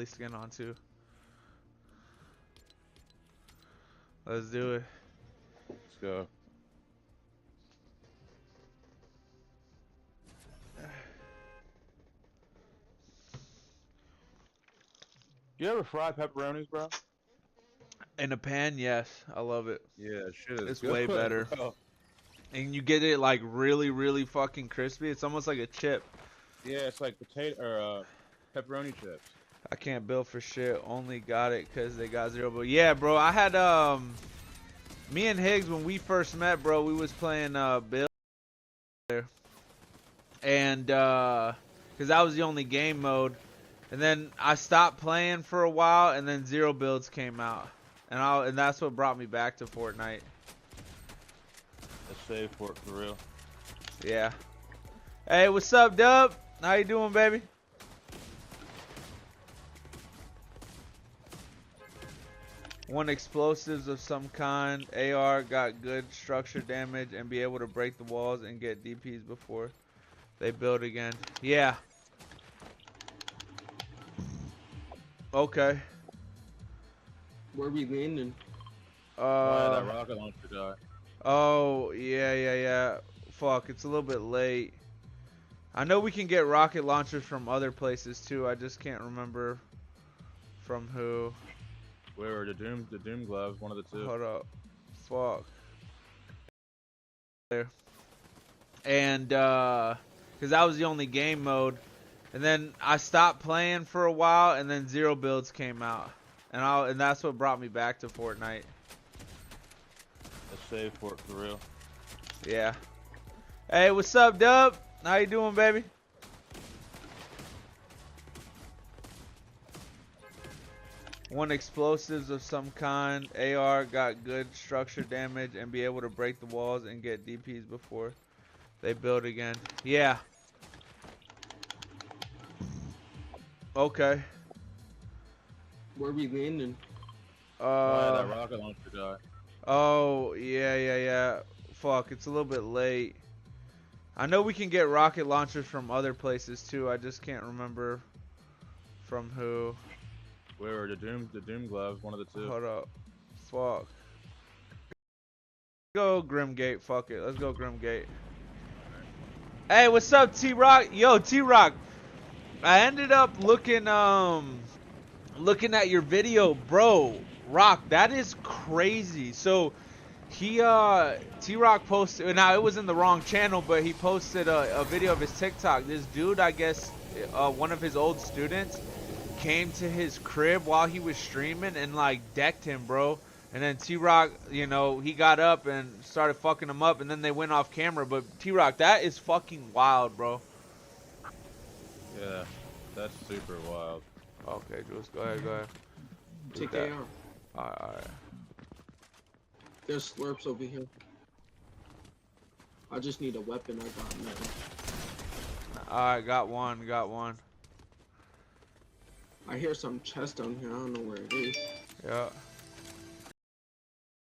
skin on too. Let's do it. Let's go. You ever fry pepperonis, bro? In a pan, yes, I love it. Yeah, shit is It's good, way better. bro. And you get it like really, really fucking crispy. It's almost like a chip. Yeah, it's like potato or pepperoni chips. I can't build for shit. Only got it because they got zero. But yeah, bro, I had me and Higgs when we first met, bro. We was playing build there, and because that was the only game mode. And then I stopped playing for a while, and then zero builds came out, and that's what brought me back to Fortnite. Let's save for it for real. Yeah. Hey, what's up, Dub? How you doing, baby? Want explosives of some kind. AR got good structure damage and be able to break the walls and get DPs before they build again. Yeah. Okay. Where we landing? That rocket launcher guy. Oh, yeah. Fuck, it's a little bit late. I know we can get rocket launchers from other places too. I just can't remember from who. Where were the Doom gloves? One of the two. Hold up. Fuck. There. And because that was the only game mode. And then I stopped playing for a while, and then zero builds came out, and that's what brought me back to Fortnite. Let's save for it for real. Yeah. Hey, what's up, Dub? How you doing, baby? Want explosives of some kind. AR got good structure damage and be able to break the walls and get DPs before they build again. Yeah. Okay. Where we landing? That rocket launcher guy. Oh, yeah. Fuck, it's a little bit late. I know we can get rocket launchers from other places too. I just can't remember from who. Where were the Doom gloves? One of the two. Hold up. Fuck. Go Grimgate. Fuck it. Let's go Grimgate. Hey, what's up, T-Rock? Yo, T-Rock. I ended up looking at your video, bro. Rock, that is crazy. So he T-Rock posted, now it was in the wrong channel, but he posted a video of his TikTok. This dude, I guess one of his old students came to his crib while he was streaming and like decked him, bro. And then T-Rock, you know, he got up and started fucking him up, and then they went off camera. But T-Rock, that is fucking wild, bro. Yeah, that's super wild. Okay, Jules, go ahead. Take that. AR. Alright. There's slurps over here. I just need a weapon. I got nothing. Alright, got one. I hear some chest down here. I don't know where it is. Yeah.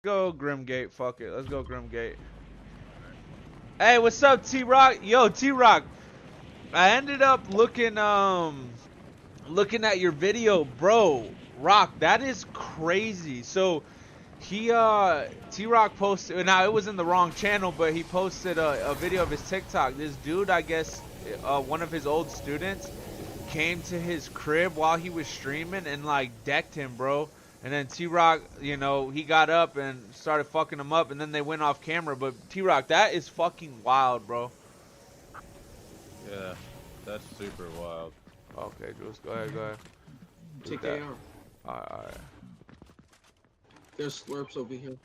Go Grimgate, fuck it. Let's go Grimgate. Hey, what's up, T-Rock? Yo, T-Rock. I ended up looking at your video, bro. Rock, that is crazy. So he T-Rock posted, now it was in the wrong channel, but he posted a video of his TikTok. This dude, I guess one of his old students came to his crib while he was streaming and like decked him, bro. And then T-Rock, you know, he got up and started fucking him up, and then they went off camera. But T-Rock, that is fucking wild, bro. Yeah, that's super wild. Okay, Jules, go ahead. Take that. AR. Alright. There's slurps over here.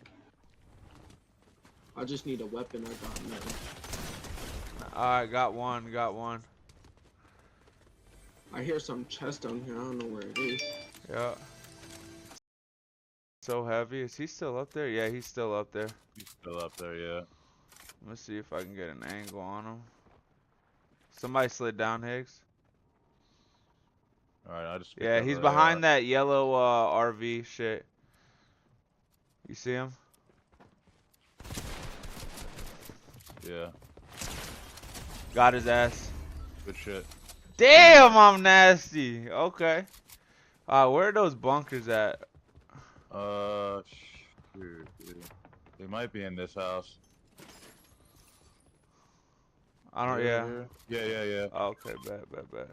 I just need a weapon. I got nothing. Alright, got one. I hear some chest down here. I don't know where it is. Yeah. So heavy. Is he still up there? Yeah, he's still up there. He's still up there, yeah. Let's see if I can get an angle on him. Somebody slid down, Higgs. Alright, I just. Yeah, he's behind that yellow RV shit. You see him? Yeah. Got his ass. Good shit. Damn, I'm nasty. Okay. Where are those bunkers at? Shoot, dude. They might be in this house. I don't. Here, Yeah. here. Yeah. Okay. Bet.